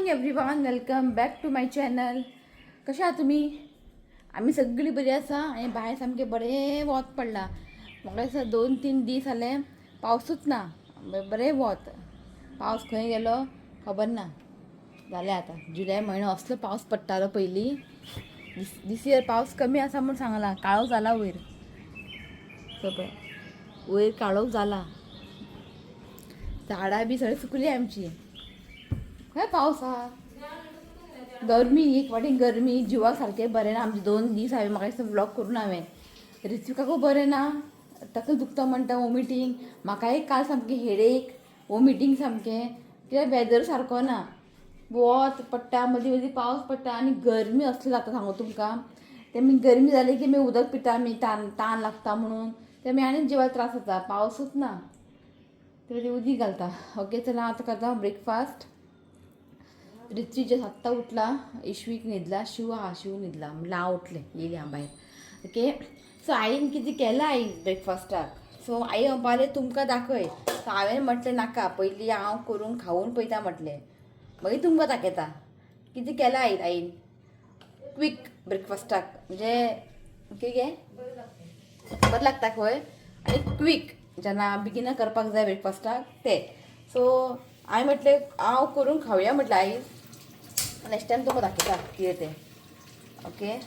Everyone, welcome back to my channel. कशा आहात तुम्ही? आम्ही सगळी बरी आसा. आणि भायर सामकें बरें वत पडला. म्हाका दिसता 2-3 दीस जाले पावसूच ना. बरें वत. पावस खंय गेलो खबर ना. जालें आतां जुलय म्हयनो असलो पावस पडटालो पयलीं. दीस इयर पावस कमी आसा म्हूण सांगलां. काळोख जाला वयर सगळें. वयर काळोख जाला. झाडां बी सगळीं सुकली आमची. खंय पावस आहा. गरमी एक वाटी गरमी जिवाक सारकें बरें ना. आमचे 2 दीस हांवें म्हाका दिसता व्लॉग करून हांवें. ऋतुकाकू बरें ना. तकली दुखता म्हणटा वॉमिटींग. म्हाकाय काल सामकें हेडेक वॉमिटींग सामकें. कित्याक वेदर सारको ना. वत पडटा मदीं मदीं पावस पडटा आनी गरमी असली जाता सांगू तुमकां. ते मी गरमी जाली की मी उदक पिता मी तान लागता म्हणून. ते मी आनीक जिवाक त्रास जाता. पावसूच ना ते उदीक घालता. ओके चला आतां करता ब्रेकफास्ट. ऋतूचे आत्ता उठला. इश्वीक न्हिदला. शिव न्हिदला म्हणल्यार हांव उठलें येयली हांव भायर. ओके सो आईन कितें केलां आई ब्रेकफास्टाक. सो आई म्हणपाले तुमकां दाखय. सो हांवें म्हटलें नाका पयलीं हांव करून खावून पळयता म्हटलें मागीर तुमकां दाखयता कितें केलां आईन क्वीक ब्रेकफास्टाक. म्हणजे कितें बरें लागता खंय आनी क्वीक जेन्ना बेगिना करपाक जाय ब्रेकफास्टाक ते. सो हांवें म्हटलें हांव करून खावया म्हटलें आई. नेक्स्ट टायम तुका दाखयता कितें तें. ओके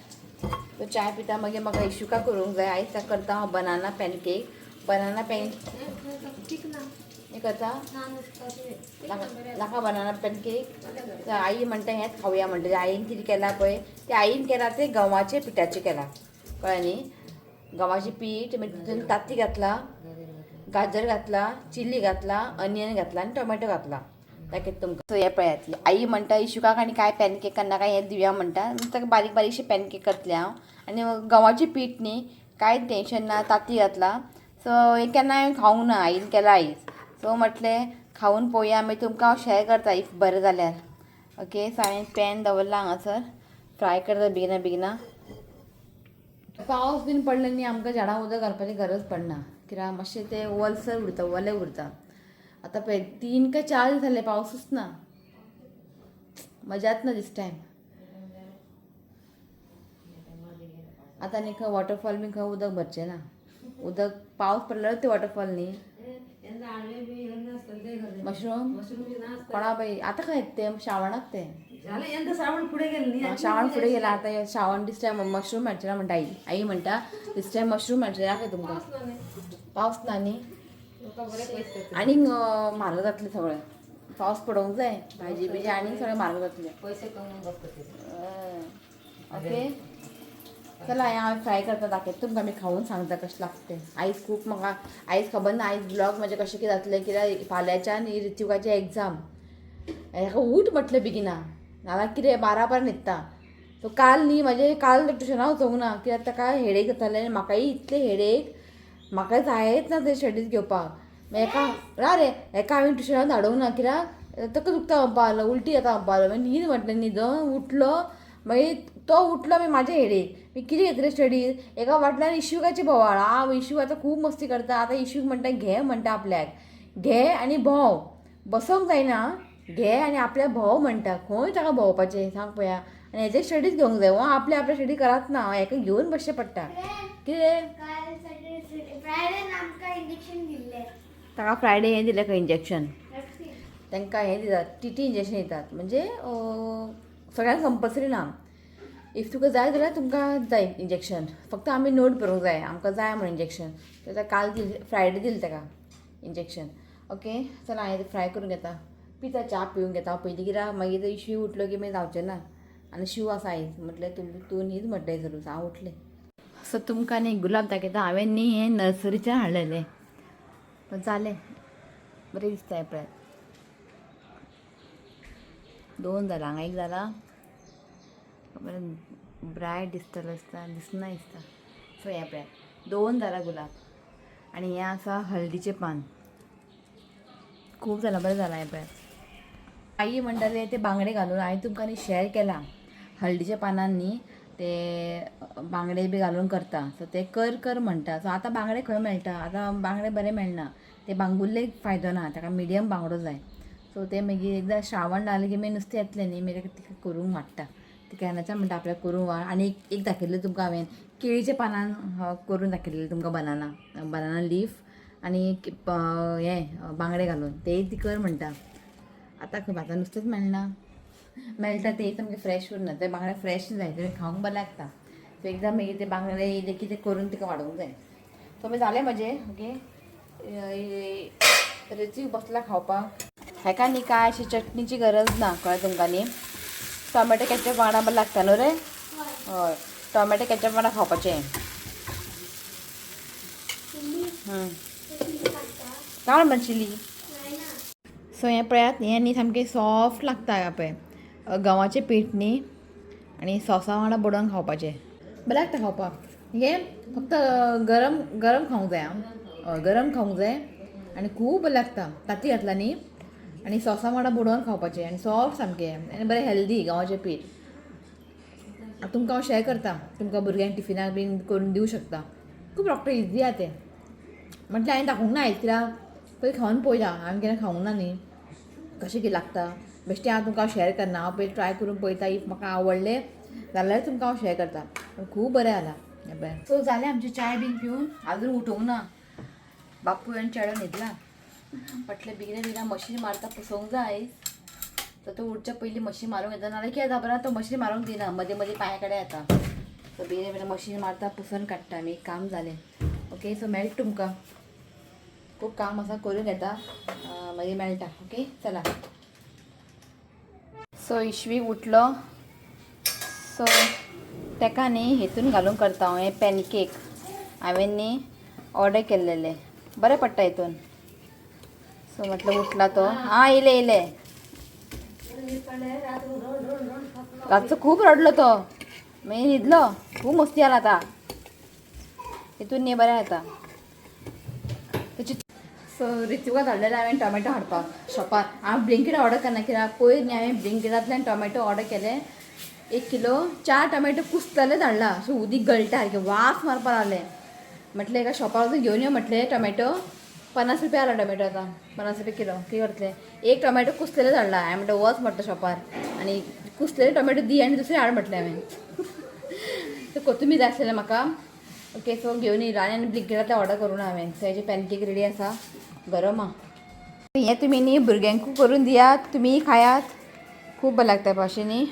तो चाय पिता मागीर म्हाका इशुका करूंक जाय. आयज करता हांव बनाना पॅनकेक. बनाना हें करता नाका बनाना पॅनकेक. आई म्हणटा हेंच खावया म्हणटा. आईन कितें केलां पळय ते आईन केलां ते गंवाचे पिठाचें केलां कळ्ळें न्ही. गंवाचें पीठ मागीर तितून तांती घातला, गाजर घातला, चिली घातला, अनियन घातला आनी टोमॅटो घातला. दाखयता तुमकां. सो हें पळयात आई म्हणटा इशुकाक आनी काय पॅनकेक नाका हें दिवया म्हणटा. ताका बारीक बारीकशे पॅनकेक करतलें हांव. आनी गंवाचें पीठ न्ही कांय टेंशन ना. तांती घातला. सो हें केन्ना हांवें खावंक ना. आईन केलां आयज. सो म्हटलें खावून पळोवया मागीर तुमकां हांव शेअर करता इफ बरें जाल्यार. ओके सो हांवें पॅन दवरला हांगासर. फ्राय करता बेगिना. पावस बीन पडलो न्ही आमकां झाडां उदक घालपाची गरज पडना. कित्याक मातशें तें वलसर उरता वलें उरता. आतां पळय 3 काय 4 दीस जाले पावसूच ना. मजाच ना दिस टायम. आतां न्ही खंय वॉटरफॉल बी खंय उदक भरचें ना. उदक पावस पडल्यार ते वॉटरफॉल न्ही. मशरूम कोणा बाई आतां खंय ते श्रावणाक ते श्रावण फुडें गेला. आतां श्रावण दिस टायम मशरूम मेळचे ना म्हणटा आई म्हणटा दिस टायम मशरूम मेळचे ना खंय तुमकां. पावस ना न्ही आनीक म्हारग जातलें सगळें. पावस पडोवंक जाय भाजी बिजी आनीक सगळें म्हारग जातलें. ओके चला हांव फ्राय करता दाखयता तुमकां. आमी खावून सांगता कशें लागता तें. आयज खूब म्हाका आयज खबर ना आयज ब्लॉग म्हणजे कशें कितें जातलें कित्याक फाल्यांच्यान ऋतुकाचें एग्जाम. हेका उठ म्हटलें बेगिना नाल्यार कितें 12 पर्यंत न्हिदता. सो काल न्ही म्हाजें काल ट्युशना वचोंक ना कित्याक ताका हेडेक जातालें आनी म्हाकाय इतलें हेडेक. म्हाका जायच ना तें स्टडीज घेवपाक. हेका रे हेका हांवें ट्युशनाक धाडूंक ना कित्याक तकली दुखता म्हणपा लागलो उलटी जाता म्हणपा लागलो. मागीर न्हीद म्हटलें न्हिदोन उठलो मागीर तो उठलो मागीर म्हाजें हेडेक. मागीर कितें घेतलें स्टडीज. एका फाटल्यान इशुकाची बोवाळ. हांव इशू आतां खूब मस्ती करता. आतां इशूक म्हणटा घे म्हणटा आपल्याक घे आनी भोंव. बसोंक जायना घे आनी आपल्याक भोंव म्हणटा. खंय ताका भोंवपाचें सांग पळोवया. आनी हेजे स्टडीज घेवंक जाय. आपल्या स्टडी करच ना. हेका घेवन बसचें पडटा. कितें ताका फ्रायडे हें दिलें खंय इंजेक्शन. तांकां हें दितात टीटी इंजेक्शन दितात. म्हणजे सगळ्यांक कंपल्सरी ना. इफ तुका जाय जाल्यार तुमकां जाय इंजेक्शन. फक्त आमी नोट बरोवंक जाय आमकां जाय म्हणून इंजेक्शन. ताका काल दिलें फ्रायडे दिलें ताका इंजेक्शन. ओके चला हांवें फ्राय करून घेता. पिता च्या पिवून घेता पयलीं कित्याक मागीर इशू उठलो की मागीर जावचें ना. आनी शिव आसा आयज म्हटलें तूं न्हीद म्हटलें जरूर. हांव उठलें. सो तुमकां न्ही गुलाब दाखयता. हांवें न्ही हें नर्सरीच्यान हाडलेलें. जालें बरें दिसता हें पळयात. 2 जाला हांगा 1 जाला. बरें ब्रायट दिसतलो दिसना दिसता. सो हें पळयात 2 जाला गुलाब. आनी हें आसा हळदीचें पान. खूब जाला बरें जाला हें पळयात. आई म्हणटाले ते बांगडे घालून हांवें तुमकां न्ही शेअर केलां. हळदीच्या पानान न्ही ते बांगडे बी घालून करता. सो ते कर म्हणटा. सो आतां बांगडे खंय मेळटा. आतां बांगडे बरें मेळना. ते बांगुल्लेक फायदो ना. ताका मिडियम बांगडो जाय. सो ते मागीर एकदां श्रावण जालें की मागीर नुस्तें येतलें न्ही मागीर तिका करूंक वाडटा. ती केन्नाच्यान म्हणटा आपल्याक करूंक वाड. आनी एक दाखयल्लें तुमकां हांवें केळीच्या पानान करून दाखयल्लें तुमकां बनाना लीफ आनी हें बांगडे घालून तेय ती कर म्हणटा. आतां नुस्तेंच मेळटा ते सामकें फ्रेश उरना. ते बांगडे फ्रेश जाय ते खावंक बरें लागता. सो एकदां मागीर ते बांगडे येयले की ते करून तिका वाडोवंक जाय. सो मागीर जालें म्हजें ओके. रेची बसला खावपाक. हेका न्ही काय अशी चटणीची गरज ना कळ्ळें तुमकां न्ही. टोमॅटो कॅचअप वांगडा बरें लागता न्हू रे. हय टोमॅटो कॅचअप वांगडा खावपाचें. काड मरे चिली. सो हें पळयात हें न्ही सामकें सॉफ्ट लागता हें पळय. गंवाचें पीठ न्ही आनी सॉसा वांगडा बुडोवन खावपाचें बरें लागता खावपाक. हें फक्त गरम गरम खावंक जाय. हय गरम खावंक जाय आनी खूब बरें लागता. तांती घातला न्ही आनी सॉसा वांगडा बुडोवन खावपाचें आनी सॉफ्ट सामकें आनी बरें हेल्दी गंवाचें पीठ. तुमकां हांव शेअर करता. तुमकां भुरग्यांक टिफिनाक बीन करून दिवं शकता. खूब रोखडें इजी आहा तें. म्हटल्यार हांवें दाखोवंक ना कित्याक पयलीं खावन पळयलां. हांवें केन्ना खावंक ना न्ही कशें कितें लागता बेश्टें हांव तुमकां शेअर करना. हांव पयलीं ट्राय करून पळयता. इफ म्हाका आवडलें जाल्यार तुमकां हांव शेअर करता. खूब बरें जालां हें पळय. सो जालें आमची चाय बीन पिवन. आजून उठोंक ना. बापूय आनी चेडो न्हिदला. म्हटलें बेगीन मशीन मारता पुसोवंक जाय. तर तो उठच्या पयलीं मशीन मारूंक येता. नाल्यार कितें जाता तो मशीन मारूंक दिना. मदीं मदीं पांया कडेन येता. सो बेगीन मशीन मारता पुसून काडटा आमी. काम जालें ओके. सो मेळटा तुमकां. खूब काम आसा करून घेता मागीर मेळटा ओके. चला. सो इश्वी उठलो. सो तेका न्ही हेतून घालून करता हांव हें पॅनकेक. हांवें न्ही ऑर्डर केल्लेले बरें पडटा हितून. सो म्हटलं उठला तो. येयले रातचो खूब रडलो तो. मागीर न्हिदलो. खूब मस्ती जाला आतां हितून न्ही बरें जाता. सो रित्यूका धाडलेले हांवें टोमॅटो हाडपाक शॉपार. हांव ब्लिंकीट ऑर्डर करना कित्याक पयर न्ही हांवें ब्लिंकिटांतल्यान टोमॅटो ऑर्डर केले. 1 किलो 4 टोमॅटो कुसतले धाडला. अशें उदीक गळटा सारकें वास मारपाक लागले. म्हटलें एका शॉपार वचून घेवन यो म्हटलें टोमॅटो. 50 रुपया जाला टोमॅटो आतां. 50 रुपया किलो कितें करतलें. एक टोमॅटो कुसतले धाडला. हांवें म्हणटा वच म्हटलं शॉपार आनी कुसतले टोमॅटो दी आनी दुसरे हाड म्हटलें हांवें. तर कोथंबीर जाय आसलेलें म्हाका ओके. सो घेवन येयलो आनी ब्लिंकिटांतल्यान ऑर्डर करूं ना हांवें. सो हेजे पॅनकेक रेडी आसा. गरम आहा. हें तुमी न्ही भुरग्यांकूय करून दियात. तुमी खायात. खूब बरें लागता अशें न्ही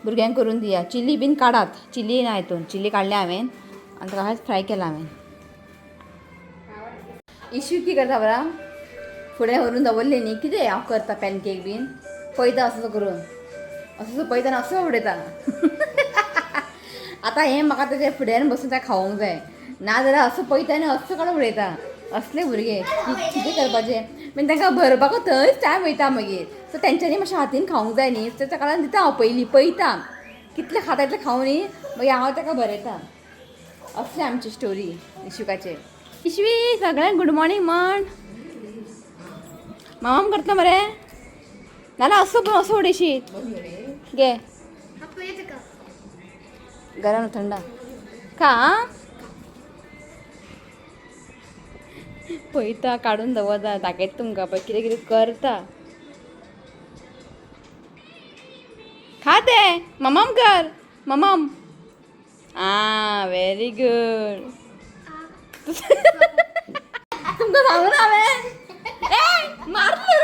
भुरग्यांक करून दियात. चिली बीन काडात. चिली ना हितून. चिली काडल्या हांवें आनी ताका फ्राय केला हांवें. इश्यू कितें करता बरा फुडें व्हरून दवरलें न्ही कितें हांव करता पॅनकेक बीन पळयता असो करून. असो पळयता आनी असो उडयता. आतां हें म्हाका तेजे फुड्यान बसून तें खावंक जाय. नाजाल्यार असो पळयता आनी असो काडून उडयता. असले भुरगे कितें करपाचें. मागीर तांकां भरपाकू थंयच टायम वयता मागीर. सो तेंच्यांनी मातशें हातीन खावंक जाय न्ही. तेच्या कारणान दिता हांव पयलीं पळयता कितलें खाता तितलें खावं न्ही मागीर हांव ताका भरयता. असलें आमची स्टोरी इश्यूकाचेर. इश्वी सगळ्यांक गूड मॉर्निंग म्हण. मामाम करता मरे नाल्यार असो उडयशीत गे. गरम थंड खा. पळयता काडून दवरता. दाखयता तुमकां पळय कितें कितें करता. खा तें ममाम कर ममाम. Very good. तुमकां सांगू ना हांवें मारता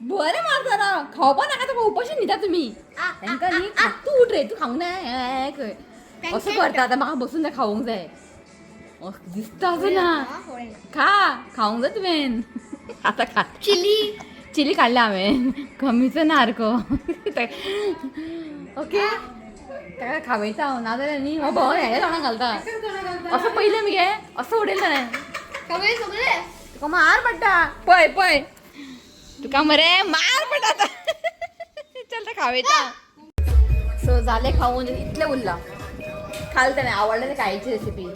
बरें मारता ना. खावपा नाका तुका उपाशी न्हिदा तुमी. तांकां न्ही तूं उठ रे तूं खावंक ना हें खंय असो करता. आतां म्हाका बसून तें खावंक जाय दिसता असो ना. खावंक जाय तुवें. आतां खा. चिली काडल्या हांवें कमीचो ना सारको ओके. ताका खावयता हांव नाजाल्यार न्ही हो भोंवन हेज्या तोंडाक घालता. असो पयलें मगे असो उडयलें ताणें. तुका मार पडटा पळय तुका मरे मार पडटा आतां. चल तें खावयता. सो जालें खावून इतलें उरलां. खाल ताणें आवडलें तें काळीची रेसिपी.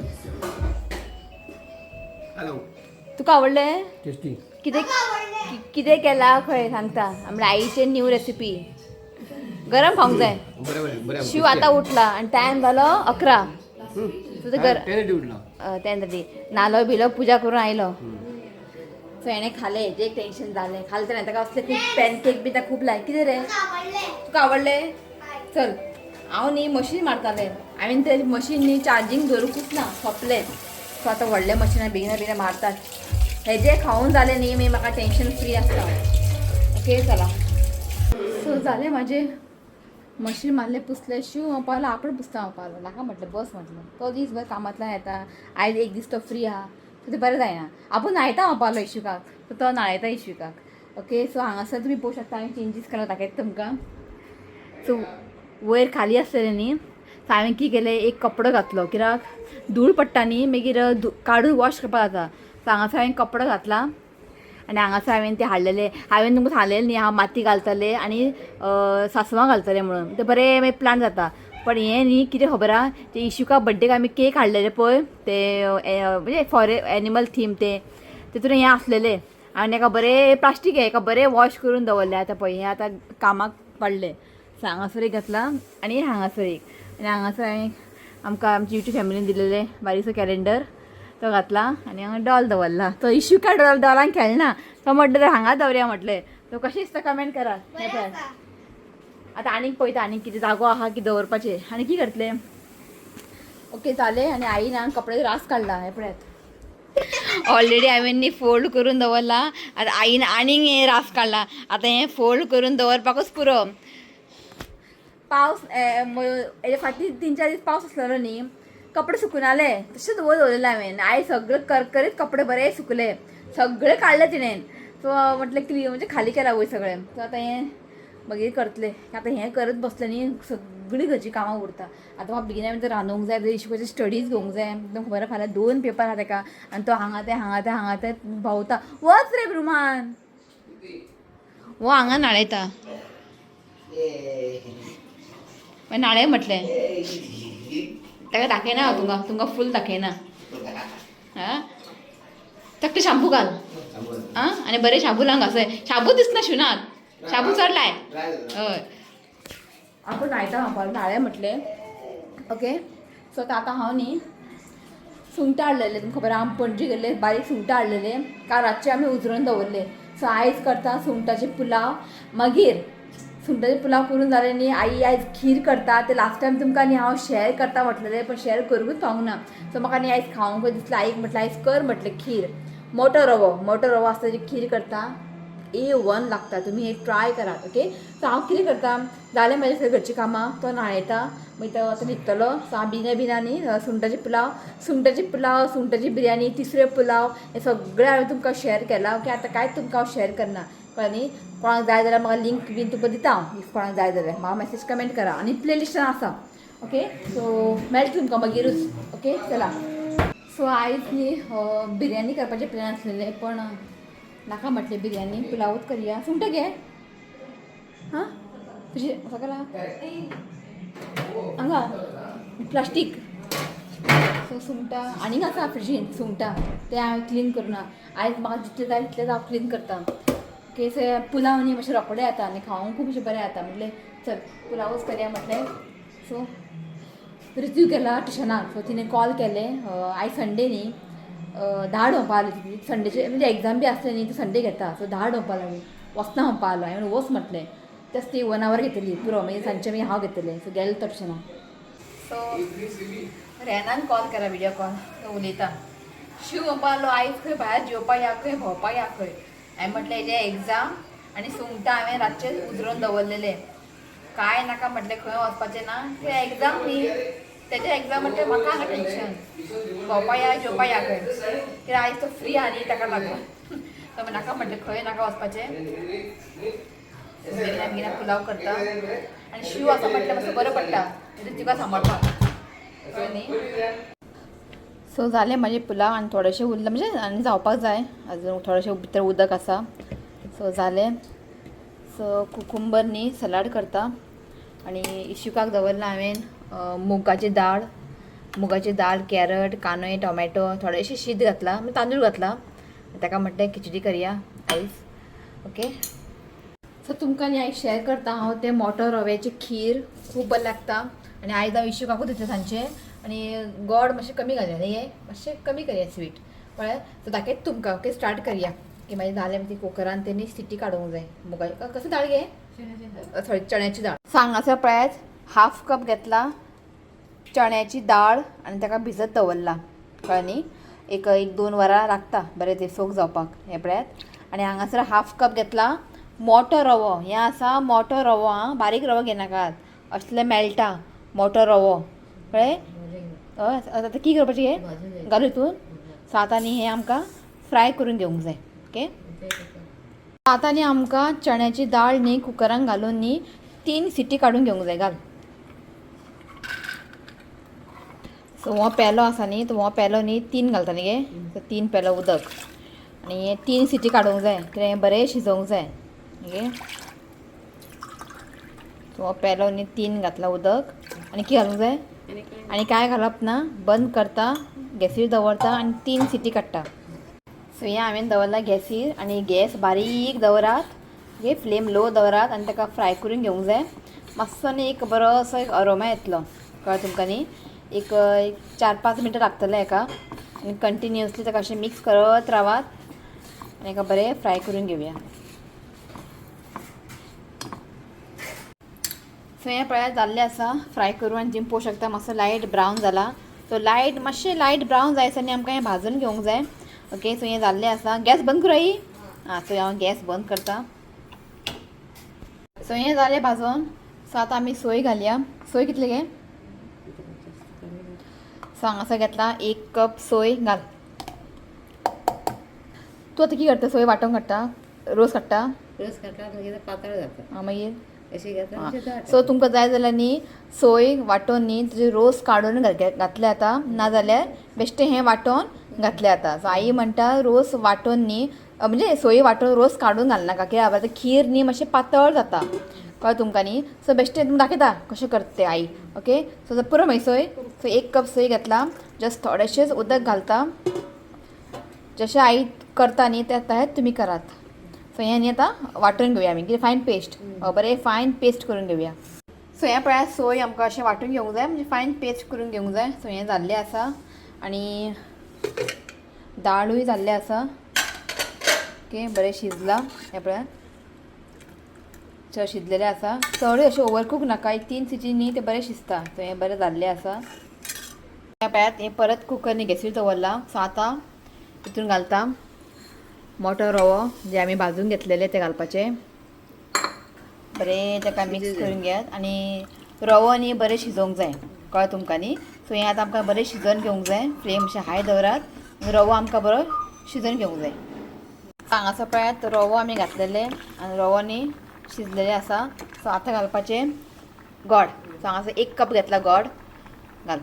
तुका आवडलें कितें कितें केला खंय सांगता. आमच्या आईचे न्यू रेसिपी. गरम खावंक जाय. शिव आतां उठला आनी टायम जालो 11. तें नालो बिलो पुजा करून आयलो. सो हेणे खाले हेजे एक टेन्शन जालें खालें तर ताका असले खूब पॅनकेक बी खूब लायक कितें रे तुका आवडलें चल हांव न्ही मशीन मारतालें हांवें ते मशीन न्ही चार्जींग दवरूंकूच ना सोंपलें सो आतां व्हडले मशिनां बेगिना बेगिना मारतात हेजे खावून जालें न्ही मागीर म्हाका टेन्शन फ्री आसता ओके चला सो जालें म्हाजें मशीन मारलें पुसलें शिव हांव पावलो आपूण पुसता हांव पावलो नाका म्हटलें बस म्हटलें तो दीस भर कामांतल्यान येता आयज एक दीस तो फ्री आहा सो तें बरें जायना आपूण न्हायता हांव पावलो इशुकाक सो तो न्हायता इशुकाक ओके सो हांगासर तुमी पळोवंक शकता हांवें चेंजीस केला दाखयता तुमकां सो वयर खाली आसलेलें न्ही सो हांवें कितें केलें एक कपडो घातलो कित्याक धूळ पडटा न्ही मागीर काडून वॉश करपाक जाता सो हांगासर हांवें कपडो घातला आनी हांगासर हांवें ते हाडलेले हांवें तुमकां सांगलेलें न्ही हांव माती घालतलें आनी सासवां घालतलें म्हणून ते बरें मागीर प्लांट जाता पण हें न्ही कितें खबर आहा ते इशुका बड्डेक आमी केक हाडलेले पळय ते म्हणजे फॉर एनिमल थीम ते तितून हें आसलेलें आनी एका बरें प्लास्टीक हें एका बरें वॉश करून दवरलें आतां पळय हें आतां कामाक पडलें सो हांगासर एक घातला आनी हांगासर एक आनी हांगासर हांवें आमकां आमची युट्यूब फॅमिलीन दिलेलें बारीकसो कॅलेंडर तो घातला आनी हांगा डॉल दवरला तो इशुका डॉलांक खेळना तो म्हटलें तर हांगा दवरया म्हटलें तो कशें दिसता कमेंट करा हे पळय आतां आनीक पळयता आनीक कितें जागो आहा की दवरपाचें आनी कितें करतलें ओके जालें आनी आईन हांगा कपडे रास काडला हे पळयात ऑलरेडी हांवें न्ही फोल्ड करून दवरला आतां आईन आनीक हें रास काडला आतां हें फोल्ड करून दवरपाकूच पुरो पावस हेजे फाटीं 3-4 दीस पावस आसलेलो न्ही कपडे सुकून जाले तशेंच दवरलेले हांवें आयज सगळे करकरीत कपडे बरे सुकले सगळे काडले तिणें सो म्हटलें क्लीन म्हणजे खाली केला वयर सगळें सो आतां हें मागीर करतलें आतां हें करत बसलें न्ही सगळीं घरचीं कामां उरता आतां म्हाका बेगिना बेगीन रांदूंक जाय इशुकाची स्टडीज घेवंक जाय एकदम खबर आहा फाल्यां 2 पेपर आहा ताका आनी तो हांगा ते भोंवता वच रे ब्रुमान वो हांगा नाळयता नाळे म्हटलें ताका दाखयना हांव तुमकां फूल दाखयना हां ताका शॅम्पू घाल आं आनी बरें शाबू लावंक आसय शाबू दिसना शुनाक शाबू चड लाय हय आपूण न्हायता हांव नाळे म्हटलें ओके सो आतां हांव न्ही सुंगटां हाडलेले तुमकां खबर आहा आमी पणजे गेल्ले बारीक सुंगटां हाडलेले काल रातचे आमी उजरोवन दवरले सो आयज करता सुंगटाचे पुलाव मागीर सुंगटाचे पुलाव करून जालें न्ही आई आयज खीर करता ते लास्ट टायम तुमकां न्ही हांव शॅर करता म्हटलेलें पण शॅर करूंकूच पावूंक ना सो म्हाका न्ही आयज खावंक दिसलें आईक म्हटलें आयज कर म्हटलें खीर मोटो रवो आसता तेजी खीर करता A1 लागता तुमी हे ट्राय करात ओके सो हांव कितें करता जालें म्हाजें सगळीं घरचीं कामां तो न्हाणयता मागीर तो आतां न्हिदतलो सो हांव बिना न्ही सुंगटाचे पुलाव सुंगटाची बिरयानी तिसऱ्यो पुलाव हे सगळें हांवें तुमकां शॅर केलां ओके आतां कांयच तुमकां हांव शॅर करना कळ्ळें न्ही कोणाक जाय जाल्यार म्हाका लिंक बीन तुमकां दिता हांव इफ कोणाक जाय जाल्यार म्हाका मॅसेज कमेंट करा आनी प्लेलिस्टान आसा ओके सो मेळटा तुमकां मागीरूच ओके चला सो आयज न्ही बिरयानी करपाचें प्लॅन आसलेलें पण नाका म्हटलें बिरयानी पुलावूच करया सुंगटां घे हां तुजी सगळा हांगा प्लास्टीक सो सुंगटां आनीक आसा फ्रिजीन सुंगटां ते हांवें क्लीन करुना आयज म्हाका जितलें जाय तितलें हांव क्लीन करता ओके सो पुलाव न्ही मातशें रोखडें जाता आनी खावंक खूब अशें बरें जाता म्हटलें चल पुलावूच करया म्हटलें सो रिसीव केला ट्युशनाक सो तिणें कॉल केलें आयज संडे न्ही 10 म्हणपा लागली संडेचे म्हणजे एग्जाम बी आसले न्ही ती संडे घेता सो 10 म्हणपा लागली वचना म्हणपा लागलो हांवें वच म्हटलें तेच ती 1 आवर घेतली पुरो मागीर सांजचें मागीर हांव घेतलें सो गेलें तो ट्युशनाक सो रेनान कॉल केला विडियो कॉल तो उलयता शिव म्हणपा लागलो आयज खंय भायर जेवपाक या खंय भोंवपाक या खंय हांवें म्हटलें हेजे एग्जाम आनी सुंगटां हांवें रातचें उजरोवन दवरलेलें कांय नाका म्हटलें खंय वचपाचें ना ते एग्जाम न्ही तेजे एग्जाम म्हटलें म्हाका हांगा टेंशन भोंवपा या जेवपा या खंय कित्याक आयज तो फ्री आहा न्ही ताका लागून तो नाका म्हटलें खंय नाका वचपाचें बेगिना पुलाव करता आनी शिव आसा म्हटल्यार मातसो बरो पडटा तुका सांबाळपाक कळ्ळें न्ही सो जालें म्हाजें पुलाव आनी थोडेशें उरलां म्हणजे आनी जावपाक जाय अजून थोडेशें भितर उदक आसा सो जालें सो कुकुंबर न्ही सलाड करता आनी इशुकाक दवरला हांवें मुगाची दाळ कॅरट कांदे टोमॅटो थोडेशें शीत घातला म्हणजे तांदूळ घातला ताका म्हटलें खिचडी करया आयज ओके सो तुमकां न्ही आयज शॅर करता हांव तें मोटो रव्याची खीर खूब बरें लागता आनी आयज हांव इशुकाकूच दितलें सांजचें आनी गोड मातशें कमी घालया न्ही हें मातशें कमी करया स्वीट कळ्ळें सो दाखयता तुमकां ओके स्टार्ट करया की मागीर जालें ती कुकरान तेणी सिटी काडूंक जाय मुगाची कसली डाळ घे सॉरी चण्याची डाळ. हांगासर पळयात हाफ कप घेतला चण्याची डाळ आनी ताका भिजत दवरला कळ्ळें न्ही. एक 1-2 वरां लागता बरें ते सोक जावपाक हे पळयात. आनी हांगासर हाफ कप घेतला मोठो रवो. हें आसा मोठो रवो आं, बारीक रवो घेनाकात, असले मेळटा मोठो रवो कळ्ळें. हय आतां कितें करपाचें हें घालूं हितून. सो आतां न्ही हें आमकां फ्राय करून घेवंक जाय. ओके आतां न्ही आमकां चण्याची डाळ न्ही कुकरान घालून न्ही 3 सिटी काडून घेवंक जाय. घाल. सो हो पेलो आसा न्ही तो हो पेलो न्ही 3 घालता न्ही गे. सो 3 पेलो उदक आनी हे 3 सिटी काडूंक जाय कित्याक हें बरें शिजोवंक जाय ओके. सो हो पेलो न्ही 3 घातला उदक आनी कितें घालूंक जाय आनी कांय घालप ना. बंद करता गॅसीर दवरता आनी 3 सिटी काडटा. सो हें हांवें दवरला गॅसीर आनी गॅस बारीक दवरात ओके. फ्लेम लो दवरात आनी ताका फ्राय करून घेवंक जाय. मातसो न्ही एक बरोसो एक अरोमा येतलो कळ्ळें तुमकां न्ही. एक 4-5 मिनटां लागतले हेका आनी कंटिन्युअसली ताका अशें मिक्स करत रावात आनी हेका बरें फ्राय करून घेवया. सो हें पळयात जाल्लें आसा फ्राय करून आनी तुमी पळोवंक शकता मातसो लायट ब्रावन जाला. सो मातशें लायट ब्रावन जायसर न्ही आमकां हें भाजून घेवंक जाय ओके. सो हें जाल्लें आसा. गॅस बंद करूं आई. सो हांव गॅस बंद करता. सो हें जालें भाजून. सो आतां आमी सोय घालया. सोय कितले गे. सो हांगासर घेतला 1 कप सोय घाल. तूं आतां कितें करता सोय वांटून काडटा रोस काडटा मागीर पातळ जाता मागीर अशी घातला. सो तुमकां जाय जाल्यार न्ही सोय वांटून न्ही तुजे रोस काडून घातले आता नाजाल्यार बेश्टें हें वांटून घातलें आता. सो आई म्हणटा रोस वांटून न्ही म्हणजे सोय वांटून रोस काडून घालनाका कित्याक आतां खीर न्ही मातशें पातळ जाता कळ्ळें तुमकां न्ही. सो बेश्टें तुमकां दाखयता कशें करता तें आई ओके. सो पुरो मागीर सोय. सो 1 कप सोय घेतला जस्ट थोडेशेंच उदक घालता जशें आई करता न्ही तशेंच तुमी करात. सो हें न्ही आतां वांटून घेवया आमी कितें फायन पेस्ट बरें फायन पेस्ट करून घेवया. सो हें पळयात सोय आमकां अशें वांटून घेवंक जाय म्हणजे फायन पेस्ट करून घेवंक जाय. सो हें जाल्लें आसा आनी दाळूय जाल्लें आसा ओके. बरें शिजला हें पळयात चड शिजलेलें आसा. चडूय अशें ओवरकूक नाका. 3 सिटी न्ही तें बरें शिजता. सो हें बरें जाल्लें आसा. हें पळयात हें परत कुकर न्ही गॅसीर दवरला. सो आतां हितून घालता मोठो रवो जे आमी भाजून घेतलेले ते घालपाचें बरें ताका मिक्स करून घेयात आनी रवो न्ही बरें शिजोवंक जाय कळ्ळें तुमकां न्ही. सो हें आतां आमकां बरें शिजोवन घेवंक जाय. फ्लेम अशें हाय दवरात रवो आमकां बरो शिजोवन घेवंक जाय. हांगासर पळयात रवो आमी घातलेले आनी रवो न्ही शिजलेले आसा. सो आतां घालपाचें गोड. सो हांगासर 1 कप घेतला गोड घाल.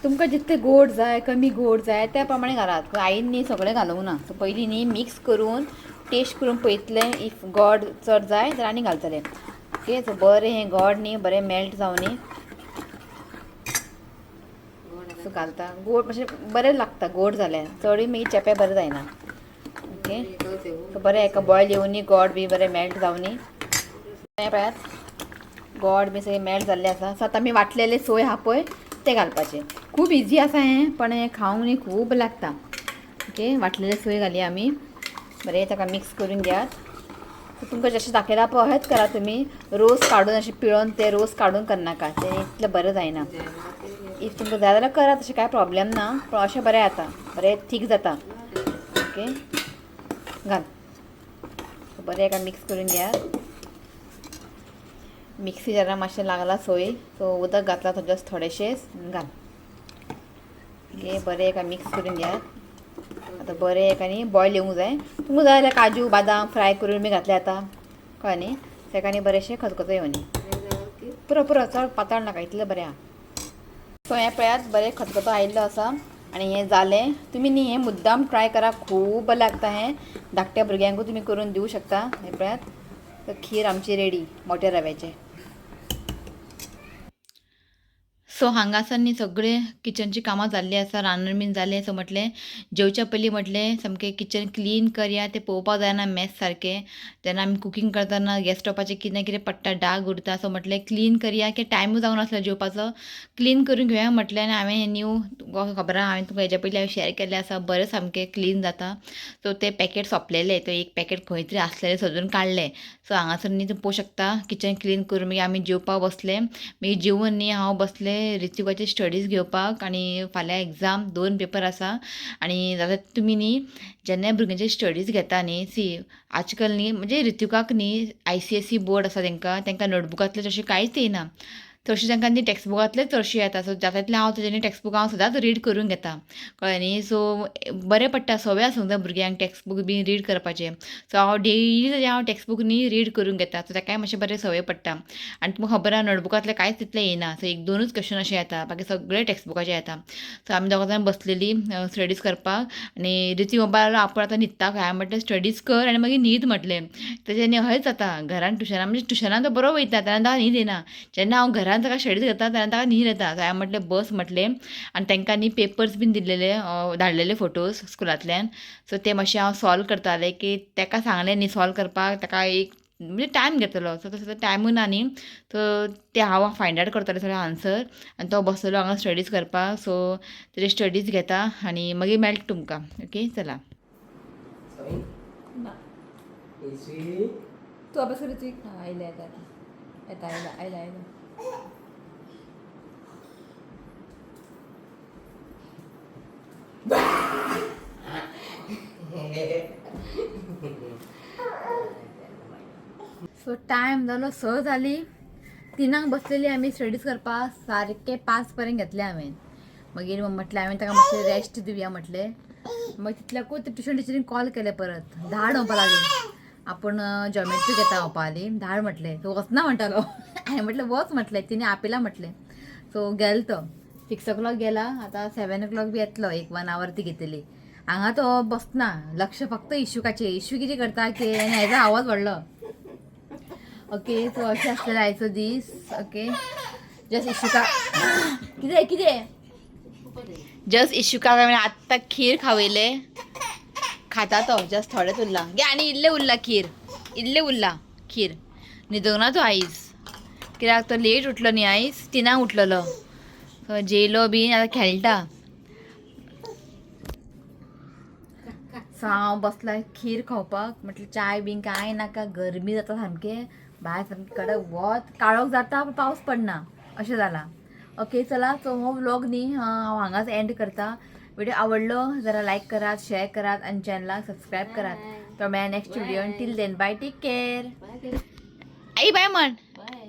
तुमकां जितलें गोड जाय कमी गोड जाय त्या प्रमाणे घालात. आईन न्ही सगळें घालूंक ना. सो पयलीं न्ही मिक्स करून टेस्ट करून पळयतलें इफ गोड चड जाय जाल्यार आनी घालतलें ओके. सो बरें हें गोड न्ही बरें मेल्ट जावन न्ही सो घालता. गोड मातशें बरें लागता गोड जाल्यार चडूय मागीर चेपें बरें जायना ओके. सो बरें हेका बॉयल येवन न्ही गोड बी बरें मेल्ट जावन न्ही हें पळयात गोड बी सगळें मेल्ट जाल्लें आसा. सो आतां आमी वाटलेलें सोय आहा पळय तें घालपाचें. खूब इजी आसा हें पण हें खावंक न्ही खूब लागता ओके. वाटलेलें सोय घालया आमी बरें ताका मिक्स करून घेयात. सो तुमकां जशें दाखयला पळय अशेंच करा तुमी. रोस काडून अशें पिळोवन ते रोस काडून करनाका तें इतलें बरें जायना. इफ तुमकां जाय जाल्यार करा तशें कांय प्रॉब्लेम ना पूण अशें बरें जाता बरें थीक जाता ओके. घाल बरें हेका मिक्स करून घेयात. मिक्सी जारार मातशें लागला सोय सो उदक घातला जस्ट थोडेशेंच घाल ओके. बरें हेका मिक्स करून घेयात. आतां बरें हेका न्ही बॉयल येवंक जाय. तुमकां जाय जाल्यार काजू बादाम फ्राय करून बी घातले आतां कळ्ळें न्ही. तेका न्ही बरेंशें खतखतो येवनी पुरो पुरो चड पातळ नाका इतलें बरें आहा. सो हें पळयात बरें खतखतो आयिल्लो आसा आनी हें जालें. तुमी न्ही हें मुद्दाम ट्राय करा खूब बरें लागता. हें धाकट्या भुरग्यांकूय तुमी करून दिवं शकता. हें पळयात खीर आमची रेडी मोठ्या रव्याचें. सो हांगासर सगळे किचनची कामां जाल्ली आसा, रांदून बीन जालें. सो म्हटलें जेवच्या पयलीं म्हटलें सामकें किचन क्लीन करया. तें पळोवपाक जायना मेस सारकें. जेन्ना आमी कुकींग करतना गॅस स्टोपाचेर कितें ना कितें पडटा, डाग उरता. सो म्हटलें क्लीन करया की टायमूय जावं नासलो जेवपाचो. क्लीन करून घेवया म्हटलें आनी हांवें हें न्यू खबर आहा, हांवें तुका हेज्या पयलीं हांवें शेअर केल्लें आसा. बरें सामकें क्लीन जाता. सो ते पॅकेट सोंपलेले. तो एक पॅकेट खंय तरी आसलेलें सोदून काडलें. सो हांगासर न्ही तूं पळोवंक शकता किचन क्लीन करून मागीर आमी जेवपाक बसले. मागीर जेवून न्ही हांव बसलें रित्विकाची स्टडीज घेवपाक. आनी फाल्यां एग्जाम 2 पेपर आसा. आनी जाल्यार तुमी न्ही जेन्ना भुरग्यांची स्टडीज घेता न्ही आजकाल न्ही म्हणजे रित्विकाक न्ही ICSE बोर्ड आसा तांकां नोटबुकांतलें तशें कांयच येना. तशें तांकां न्ही टॅक्सबुकांतलें चडशें येता. सो जाता तितलें हांव तेजें टॅक्सबूक हांव सदांच रीड करून घेता, कळ्ळें न्ही. सो बरें पडटा, सवय आसूंक जाय भुरग्यांक टॅक्सबूक बी रीड करपाचें. सो हांव डेली तेजें हांव टॅक्सबूक न्ही रीड करून घेता. सो ताकाय मातशें बरें सवय पडटा. आनी तुमकां खबर आहा नोटबुकांतलें कांयच तितलें येना. सो 1-2च क्वेश्चन अशें येता, बाकी सगळें टॅक्सबुकाचें येता. सो आमी दोगां जाण बसलेलीं स्टडीज करपाक. आनी रिती मोबायल आपूण आतां न्हिदता खंय, हांवें म्हटलें स्टडीज कर आनी मागीर न्हीद म्हटलें. तेजें न्ही अशेंच जाता घरान ट्युशनाक, म्हणजे ट्युशनाक तो बरो वयता तेन्ना ताका न्हीद येना. जेन्ना हांव घरान ताका स्टडीज करता तेन्ना ताका न्हीद येता. सो हांवें म्हटलें बस म्हटलें. आनी तांकां न्ही पेपर्स बीन दिल्लेले, धाडलेले फोटोज स्कुलांतल्यान. सो ते मातशें हांव सॉल्व करतालें की ताका सांगलें न्ही सॉल्व करपाक. ताका एक म्हणजे टायम घेतलो. सो तसो टायमूय ना न्ही. सो ते हांव फायंड आवट करतालें सगळें आन्सर. आनी तो बसलेलो हांगा स्टडीज करपाक. सो तेजे स्टडीज घेता आनी मागीर मेळटा तुमकां. ओके चला. तूं अभ्यास कर. आयलें येता येता आयला आयला आयला. सो टायम जालो 6 जाली. 3 बसलेली आमी स्टडीज करपाक. सारकें 5 पर्यंत घेतलें हांवें. मागीर म्हटलें हांवें ताका मातशें रेस्ट दिवया म्हटलें. मागीर तितल्याकूच ट्युशन टिचरीन कॉल केलें परत. धाड म्हणपा लागली. आपूण जॉमेट्री घेता म्हणपाली. धाड म्हटलें. तो वचना म्हणटालो. हांवें म्हटलें वच म्हटलें. तिणें आपयला म्हटलें. सो गेलो तो 6 o'clock गेला. आतां 7 o'clock बी येतलो. 1 hour ती घेतली. हांगा तो बसना. लक्ष फक्त इशूकाचेर. इशू कितें करता की आनी हेजो आवाज व्हडलो. ओके सो अशें आसलेलो आयचो दीस. ओके जस्ट इशुका कितें कितें जस्ट इशुका हांवें आत्तां खीर खावयले. खाता तो जस्ट थोडेंच उरला. गे आनी इल्लें उरला खीर. इल्लें उरला खीर. न्हिदूंक ना तो आयज. कित्याक तो लेट उठलो न्ही आयज. 3 उठलेलो. सो जेयलो बी आतां खेळटा. सो हांव बसलां खीर खावपाक. म्हटलें चाय बीन कांय नाका. गरमी जाता सामकें. भायर सामकें कडक वत. काळोख जाता पूण पावस पडना अशें जालां. ओके चला. सो हो व्लॉग न्ही हांव हांगाच एंड करता. व्हिडिओ आवडलो जरा लाईक करात, शेअर करात आणि चॅनलला सबस्क्राईब करात. तर मेळया next video. Till then bye. Take care. आई बाय म्हण.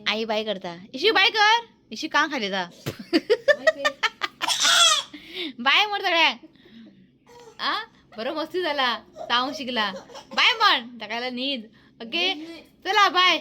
आई बाय करता. इशी बाय कर. इशी कां खाली जा. बाय म्हण सगळ्यांक. आ बरो मस्ती झाला. ताव शिकला. बाय म्हण. ताकायला न्हीद. ओके चला बाय.